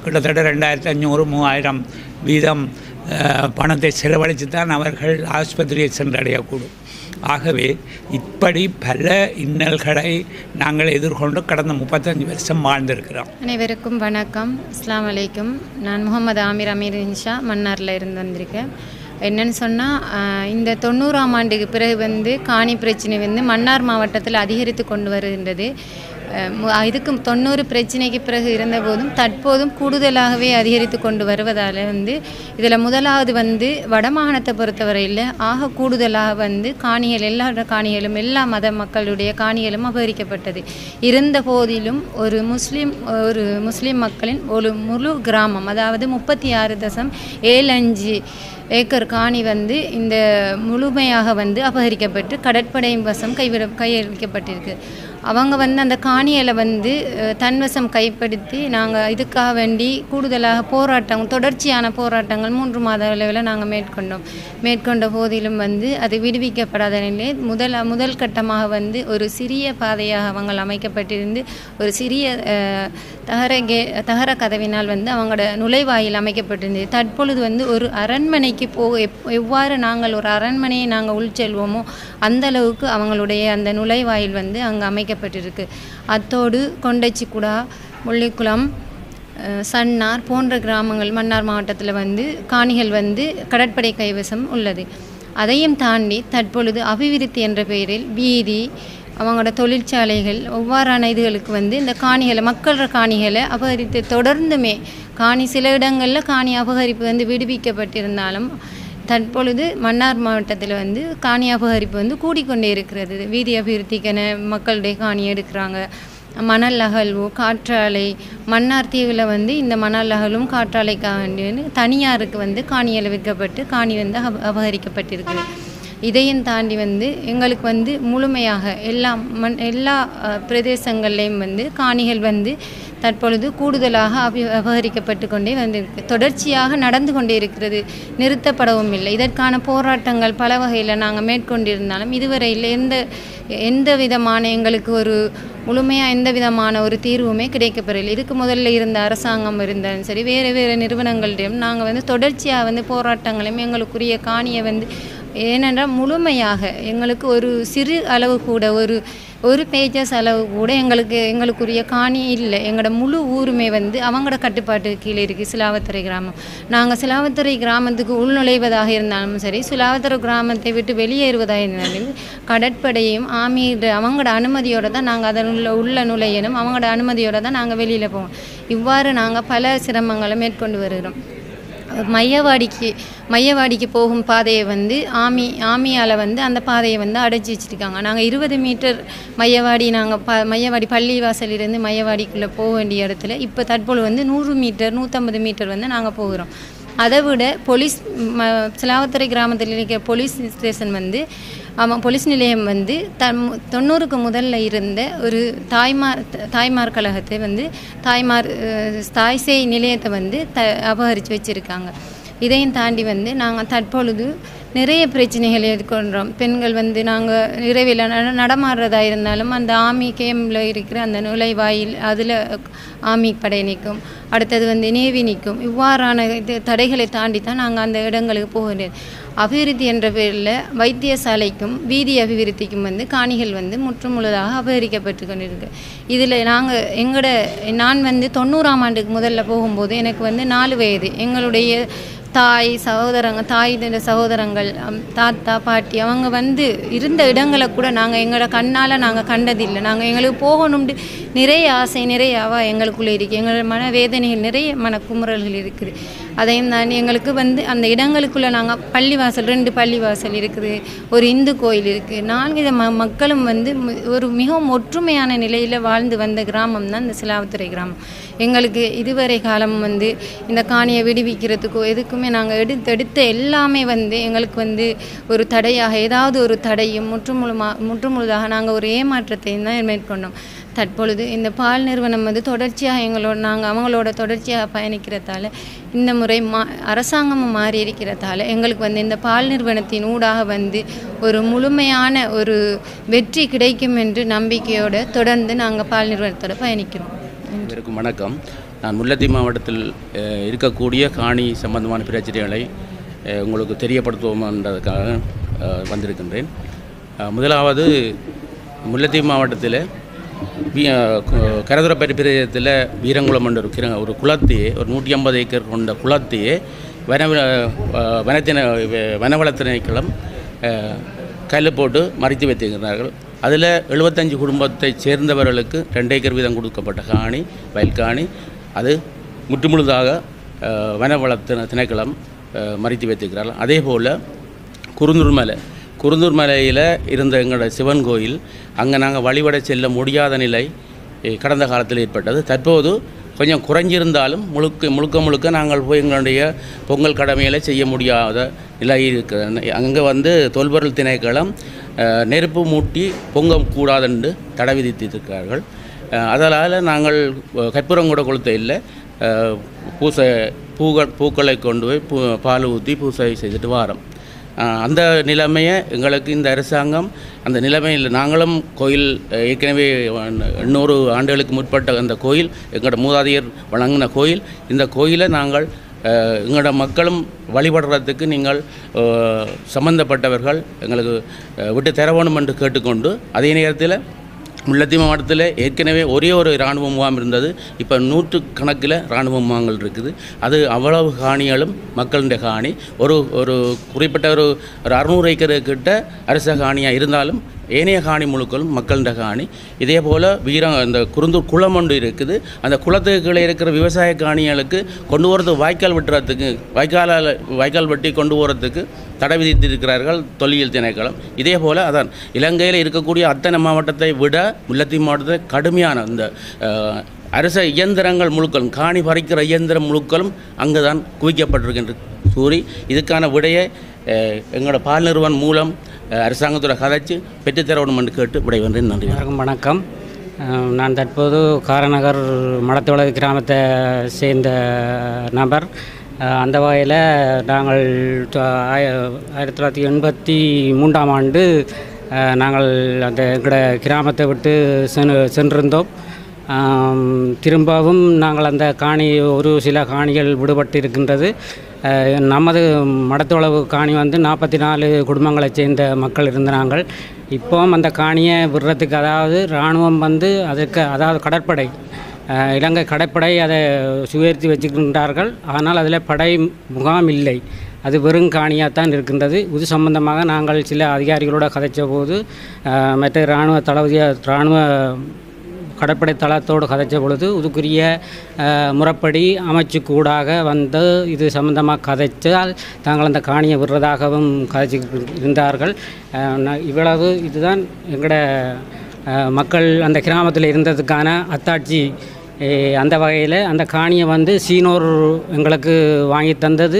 கிட்டத்தட்ட 2500-3000 வீதம் பணத்தை செலவழித்து தான் அவர்கள் ஆஸ்பத்திரியை சென்றடையக்கூடும். ஆகவே இப்படி பல இன்னல்களை நாங்கள் எதிர்கொண்டு கடந்த 35 வருஷம் வாழ்ந்திருக்கிறோம். அனைவருக்கும் வணக்கம், அஸ்ஸலாமு அலைக்கும். நான் முகமது ஆமீர் இன்ஷா மன்னாரில் இருந்து வந்திருக்கேன். என்னென்னு சொன்னால் இந்த 90ஆம் ஆண்டுக்கு பிறகு காணி பிரச்சனை மன்னார் மாவட்டத்தில் அதிகரித்து கொண்டு வருகின்றது. இதுக்கு 90 பிரச்சனைக்கு பிறகு இருந்தபோதும் தற்போதும் கூடுதலாகவே அதிகரித்து கொண்டு வருவதால் இதில் முதலாவது வடமாகாணத்தை பொறுத்தவரையில் ஆக கூடுதலாக காணிகள் எல்லா காணிகளும் எல்லா மத மக்களுடைய காணிகளும் அபகரிக்கப்பட்டது. இருந்த போதிலும் ஒரு முஸ்லீம் மக்களின் ஒரு முழு கிராமம், அதாவது 36.75 ஏக்கர் காணி இந்த முழுமையாக அபகரிக்கப்பட்டு கடற்படை வசம் கையளிக்கப்பட்டிருக்கு. அவங்க அந்த காணிகளை தன்வசம் கைப்படுத்தி நாங்கள் இதுக்காக வேண்டி கூடுதலாக தொடர்ச்சியான போராட்டங்கள் 3 மாத அளவில் நாங்கள் மேற்கொண்ட போதிலும் அது விடுவிக்கப்படாத நிலையில் முதல் கட்டமாக ஒரு சிறிய பாதையாக அவங்க அமைக்கப்பட்டிருந்து ஒரு சிறிய தகர கதவினால் அவங்களோட நுழைவாயில் அமைக்கப்பட்டிருந்தது. தற்பொழுது ஒரு அரண்மனைக்கு எவ்வாறு நாங்கள் ஒரு அரண்மனையை நாங்கள் உள்செல்வோமோ அந்த அளவுக்கு அவங்களுடைய அந்த நுழைவாயில் அங்கே அமைக்கப்பட்டிருக்கு. அத்தோடு கொண்டச்சிக்குடா, முள்ளிக்குளம், சன்னார் போன்ற கிராமங்கள் மன்னார் மாவட்டத்தில் காணிகள் கடற்படை கைவசம் உள்ளது. அதையும் தாண்டி தற்பொழுது அபிவிருத்தி என்ற பெயரில் வீதி, அவங்களோட தொழிற்சாலைகள் ஒவ்வாறான இதுகளுக்கு இந்த காணிகளை மக்களோட காணிகளை அபகரித்து தொடர்ந்துமே சில இடங்களில் காணி அபகரிப்பு விடுவிக்கப்பட்டிருந்தாலும் தற்பொழுது மன்னார் மாவட்டத்தில் காணி அபகரிப்பு கூடிக்கொண்டே இருக்கிறது. வீதி அபிவிருத்திக்கென மக்களுடைய காணி எடுக்கிறாங்க. மணல் அகழ்வு, காற்றாலை, மன்னார் தீவில் இந்த மணல் அகலும் காற்றாலைக்காக வேண்டி தனியாருக்கு காணிகளை விற்கப்பட்டு காணி அபகரிக்கப்பட்டிருக்குது. இதையும் தாண்டி எங்களுக்கு முழுமையாக எல்லா பிரதேசங்கள்லேயும் காணிகள் தற்பொழுது கூடுதலாக அபகரிக்கப்பட்டு கொண்டே வந்திருக்கு. தொடர்ச்சியாக நடந்து கொண்டே இருக்கிறது, நிறுத்தப்படவும் இல்லை. இதற்கான போராட்டங்கள் பல வகையில் நாங்கள் மேற்கொண்டிருந்தாலும் இதுவரையில் எந்த விதமான எங்களுக்கு ஒரு முழுமையாக எந்த விதமான ஒரு தீர்வுமே கிடைக்கப்பெறவில்லை. இதுக்கு முதல்ல இருந்த அரசாங்கம் இருந்தாலும் சரி, வேறு நிறுவனங்கள்டையும் நாங்கள் தொடர்ச்சியாக போராட்டங்களையும் எங்களுக்குரிய காணியை ஏனென்றால் முழுமையாக எங்களுக்கு ஒரு சிறு அளவு கூட ஒரு ஒரு பேஜஸ் அளவு கூட எங்களுக்குரிய காணி இல்லை. எங்களோட முழு ஊருமே வந்து அவங்களோட கட்டுப்பாட்டு கீழே இருக்குது சிலாவத்துறை கிராமம். நாங்கள் சிலாவத்துறை கிராமத்துக்கு உள்நுழைவதாக இருந்தாலும் சரி, சிலாவத்துறை கிராமத்தை விட்டு வெளியேறுவதாக இருந்தாலும் கடற்படையும் அவங்களோட அனுமதியோடு தான் நாங்கள் அதன் உள்ள நுழையணும். அவங்களோட அனுமதியோடு தான் நாங்கள் வெளியில் போவோம். இவ்வாறு நாங்கள் பல சிரமங்களை மேற்கொண்டு வருகிறோம். மையவாடிக்கு போகும் பாதையை வந்து ஆமியால் வந்து அந்த பாதையை வந்து அடைச்சி வச்சுருக்காங்க. நாங்கள் 20 மீட்டர் மையவாடி பள்ளிவாசலிருந்து மையவாடிக்குள்ளே போக வேண்டிய இடத்துல இப்போ தற்போது வந்து 100 மீட்டர் 150 மீட்டர் வந்து நாங்கள் போகிறோம். அதை விட சிலாவத்துறை கிராமத்தில் இருக்கிற போலீஸ் ஸ்டேஷன் வந்து போலீஸ் நிலையம் வந்து 90க்கு முதல்ல இருந்த ஒரு தாய்மார் கழகத்தை வந்து தாய் சேய் நிலையத்தை வந்து அபகரித்து வச்சுருக்காங்க. இதையும் தாண்டி வந்து நாங்கள் தற்பொழுது நிறைய பிரச்சனைகள் எதிர்கொள்கிறோம். பெண்கள் வந்து நாங்கள் இரவில் நடமாடுறதா இருந்தாலும் அந்த ஆமி கேம்பில் இருக்கிற அந்த நுழைவாயில் அதில் ஆமி படை நிற்கும், அடுத்தது வந்து நேவி நிற்கும். இவ்வாறான தடைகளை தாண்டி தான் நாங்கள் அந்த இடங்களுக்கு போக வேண்டியது. அபிவிருத்தி என்ற பேரில் வைத்தியசாலைக்கும் வீதி அபிவிருத்திக்கும் வந்து காணிகள் வந்து முற்றுமுழுதாக அபகரிக்கப்பட்டு கொண்டிருக்கு. இதில் நான் வந்து 90ஆம் ஆண்டுக்கு முதல்ல போகும்போது எனக்கு வந்து 4 வயது. எங்களுடைய தாய் சகோதரங்கள் தாத்தா பாட்டி அவங்க வந்து இருந்த இடங்களை கூட நாங்கள் எங்களோட கண்ணால் நாங்கள் கண்டதில்லை. எங்களுக்கு போகணும்னு நிறைய ஆசை நிறைய எங்களுக்குள்ளே இருக்குது. எங்களோட மனவேதனைகள் நிறைய மனக்குமுறல்கள் இருக்குது. அதையும் தான் எங்களுக்கு வந்து அந்த இடங்களுக்குள்ளே நாங்கள் 2 பள்ளிவாசல் இருக்குது, ஒரு இந்து கோயில் இருக்குது. 4 மக்களும் வந்து ஒரு மிகவும் ஒற்றுமையான நிலையில் வாழ்ந்து வந்த கிராமம் தான் இந்த சிலாவத்துறை கிராமம். எங்களுக்கு இதுவரை காலம் வந்து இந்த காணியை விடுவிக்கிறதுக்கோ எதுக்குமே நாங்கள் எடுத்த எல்லாமே வந்து எங்களுக்கு வந்து ஒரு தடையாக ஏதாவது ஒரு தடையும் முற்றுமுழுதாக நாங்கள் ஒரு ஏமாற்றத்தையும் தான் மேற்கொண்டோம். தற்பொழுது இந்த பால் நிறுவனம் வந்து தொடர்ச்சியாக அவங்களோட தொடர்ச்சியாக பயணிக்கிறதால இந்த முறை அரசாங்கமும் மாறி இருக்கிறதால எங்களுக்கு வந்து இந்த பால் நிறுவனத்தின் ஊடாக வந்து ஒரு முழுமையான ஒரு வெற்றி கிடைக்கும் என்று நம்பிக்கையோடு தொடர்ந்து நாங்கள் பால் நிறுவனத்தோடு பயணிக்கிறோம். அனைவருக்கும் வணக்கம். நான் முல்லைத்தீவு மாவட்டத்தில் இருக்கக்கூடிய காணி சம்பந்தமான பிரச்சனைகளை உங்களுக்கு தெரியப்படுத்துவோம்ன்றதுக்காக வந்திருக்கின்றேன். முதலாவது முல்லைத்தீவு மாவட்டத்தில் கரதுரப்பேட்டை பிரதேசத்தில் வீரங்குளம் என்ற ஒரு குளத்தையே ஒரு 150 ஏக்கர் கொண்ட குளத்தையே வனவள திணைக்களம் கல் போட்டு மறைத்து வைத்திருக்கிறார்கள். அதில் 75 குடும்பத்தைச் சேர்ந்தவர்களுக்கு 2 ஏக்கர் வீதம் கொடுக்கப்பட்ட வயல் காணி அது முற்றுமுழுதாக வனவள திணைக்களம் மறைத்து வைத்திருக்கிறார்கள். அதே போல் குருந்தூர் மலையில் இருந்த எங்களோட சிவன் கோயில் அங்கே நாங்கள் வழிபட செல்ல முடியாத நிலை கடந்த காலத்தில் ஏற்பட்டது. தற்போது கொஞ்சம் குறைஞ்சிருந்தாலும் முழுக்க நாங்கள் போய் எங்களுடைய பொங்கல் கடமைகளை செய்ய முடியாத நிலை இருக்கிறது. அங்கே வந்து தொல்பொருள் திணைக்களம் நெருப்பு மூட்டி பொங்கக்கூடாதென்று தடை விதித்திருக்கிறார்கள். அதனால் நாங்கள் கற்பூரம் கூட கொளுத்த இல்லை, பூக்களை கொண்டு போய் பால் ஊற்றி பூசை செய்துட்டு வாரோம். அந்த நிலைமையை எங்களுக்கு இந்த அரசாங்கம் அந்த நிலைமையில் நாங்களும் கோயில் ஏற்கனவே 800 ஆண்டுகளுக்கு முற்பட்ட அந்த கோயில் எங்களோட மூதாதையர் வழங்கின கோயில். இந்த கோயிலை நாங்கள் எங்களோட மக்களும் வழிபடுறதுக்கு நீங்கள் சம்பந்தப்பட்டவர்கள் எங்களுக்கு விட்டு தர வேணும் என்று கேட்டுக்கொண்டு, அதே நேரத்தில் முல்லைத்தீவு மாவட்டத்தில் ஏற்கனவே ஒரே ஒரு இராணுவ முகாம் இருந்தது. இப்போ 100 கணக்கில் இராணுவ முகாம்கள் இருக்குது. அது அவ்வளவு காணிகளும் மக்களுடைய காணி. ஒரு குறிப்பிட்ட ஒரு 600 ஏக்கர் கிட்ட அரச காணியாக இருந்தாலும் ஏனைய காணி முழுக்களும் மக்களுடைய காணி. இதே போல் இந்த குருந்தூர் குளம் ஒன்று இருக்குது. அந்த குளத்துக்கு கீழே இருக்கிற விவசாய காணிகளுக்கு கொண்டு போகிறதுக்கு வாய்க்கால் வெட்டுறதுக்கு வாய்க்கால் வெட்டி கொண்டு போகிறதுக்கு தடை விதித்திருக்கிறார்கள் தொல்லியல் திணைக்களம். இதே போல் அதான் இலங்கையில் இருக்கக்கூடிய அத்தனை மாவட்டத்தை விட முல்லைத்தீவு மாவட்டத்தை கடுமையான இந்த அரச இயந்திரங்கள் முழுக்களும் காணி பறிக்கிற இயந்திரம் முழுக்களும் அங்கு தான் குவிக்கப்பட்டிருக்கின்ற கூறி இதுக்கான விடையை எங்களோட பால் நிறுவனம் மூலம் அரசாங்கத்தோட கதைச்சு பெற்றுத்தரணும் என்று கேட்டு விடைவென்றேன். நன்றி. வணக்கம். நான் தற்போது காரநகர் மடத்தோள கிராமத்தை சேர்ந்த நபர். அந்த வகையில் நாங்கள் 1983ஆம் ஆண்டு நாங்கள் அந்த எங்களோட கிராமத்தை விட்டு சென்றிருந்தோம். திரும்பவும் நாங்கள் அந்த ஒரு சில காணிகள் விடுபட்டு இருக்கின்றது. நமது மடத்தோளவு காணி வந்து 44 குடும்பங்களைச் சேர்ந்த மக்கள் இருந்த நாங்கள் இப்போவும் அந்த காணியை விடுறதுக்கு அதாவது இராணுவம் வந்து அதுக்கு அதாவது கடற்படை இலங்கை கடற்படை அதை சுயர்த்தி வச்சுக்கின்றார்கள். ஆனால் அதில் படை முகாம் இல்லை, அது வெறும் காணியாக தான் இருக்கின்றது. இது சம்பந்தமாக நாங்கள் சில அதிகாரிகளோடு கதைச்ச போது மற்ற இராணுவ இராணுவ கடற்படை தளத்தோடு கதைச்ச பொழுது இதுக்குரிய முறைப்படி அமைச்சுக்கூடாக வந்து இது சம்பந்தமாக கதைச்சால் தாங்கள் அந்த காணியை விடுறதாகவும் கதைச்சி இருந்தார்கள். இவ்வளவு இதுதான் எங்களோட மக்கள் அந்த கிராமத்தில் இருந்ததுக்கான அத்தாட்சி. அந்த வகையில் அந்த காணியை வந்து சீனோர் எங்களுக்கு வாங்கி தந்தது,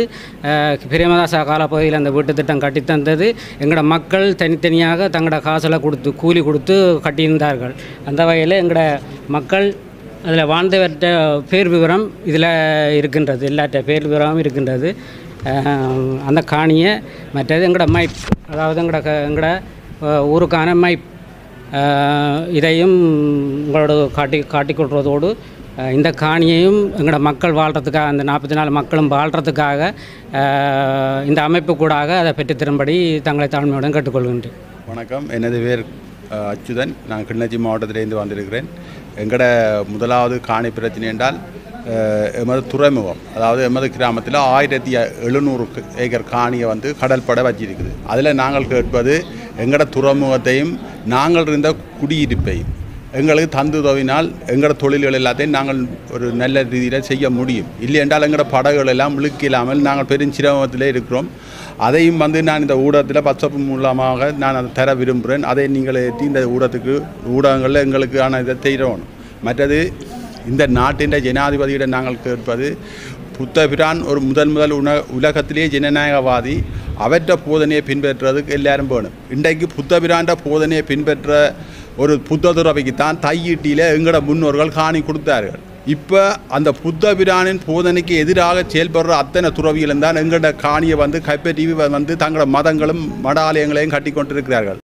பிரேமதாசா காலப்பகுதியில் அந்த வீட்டு திட்டம் கட்டி தந்தது. எங்களோட மக்கள் தனித்தனியாக தங்களோட காசில் கொடுத்து கூலி கொடுத்து கட்டியிருந்தார்கள். அந்த வகையில் எங்களோட மக்கள் அதில் வாழ்ந்தவற்ற பேர் விவரம் இதில் இருக்கின்றது, எல்லாற்ற பேர் விவரமும் இருக்கின்றது. அந்த காணியை மற்றது எங்களோட மைப், அதாவது எங்களோட ஊருக்கான மைப், இதையும் உங்களோட காட்டிக்கொள்வதோடு இந்த காணியையும் எங்களோட மக்கள் வாழ்கிறதுக்காக, அந்த 44 மக்களும் வாழ்கிறதுக்காக இந்த அமைப்பு கூடாக அதை பெற்றுத்தரும்படி தங்களை தாழ்மையுடன் கேட்டுக்கொள்கின்றேன். வணக்கம், எனது பேர் அச்சுதன். நான் கிளிநொச்சி மாவட்டத்திலேருந்து வந்திருக்கிறேன். எங்களோட முதலாவது காணி பிரச்சனை என்றால் எமது துறைமுகம், அதாவது எமது கிராமத்தில் 1700 ஏக்கர் காணியை வந்து கடற்படை வச்சிருக்குது. அதில் நாங்கள் கேட்பது எங்களோட துறைமுகத்தையும் நாங்கள் இருந்த குடியிருப்பையும் எங்களுக்கு தந்துதவினால் எங்களோட தொழில்கள் எல்லாத்தையும் நாங்கள் ஒரு நல்ல ரீதியில் செய்ய முடியும். இல்லை என்றால் எங்களோட படகுகள் எல்லாம் இழுக்கில்லாமல் நாங்கள் பெருஞ்சிரமத்திலே இருக்கிறோம். அதையும் வந்து நான் இந்த ஊடகத்தில் பச்சப்பு மூலமாக நான் அதை தர விரும்புகிறேன். அதை நீங்கள் ஏற்றி இந்த ஊடகங்களில் எங்களுக்கான இதை செய்யணும். மற்றது இந்த நாட்டின் ஜனாதிபதியிடம் நாங்கள் கேட்பது, புத்தபிரான் ஒரு முதல் உலகத்திலேயே ஜனநாயகவாதி, அவற்ற போதனையை பின்பற்றுறதுக்கு எல்லாரும் வேணும். இன்றைக்கு புத்தபிராண்ட போதனையை பின்பற்ற ஒரு புத்த துறவிக்கு தான் தையீட்டியில் எங்களோட முன்னோர்கள் காணி கொடுத்தார்கள். இப்போ அந்த புத்தபிரானின் போதனைக்கு எதிராக செயல்படுற அத்தனை துறவிகளும் தான் எங்களோட காணியை வந்து கைப்பற்றி வந்து தங்களோட மதங்களும் மட ஆலயங்களையும் கட்டி கொண்டிருக்கிறார்கள்.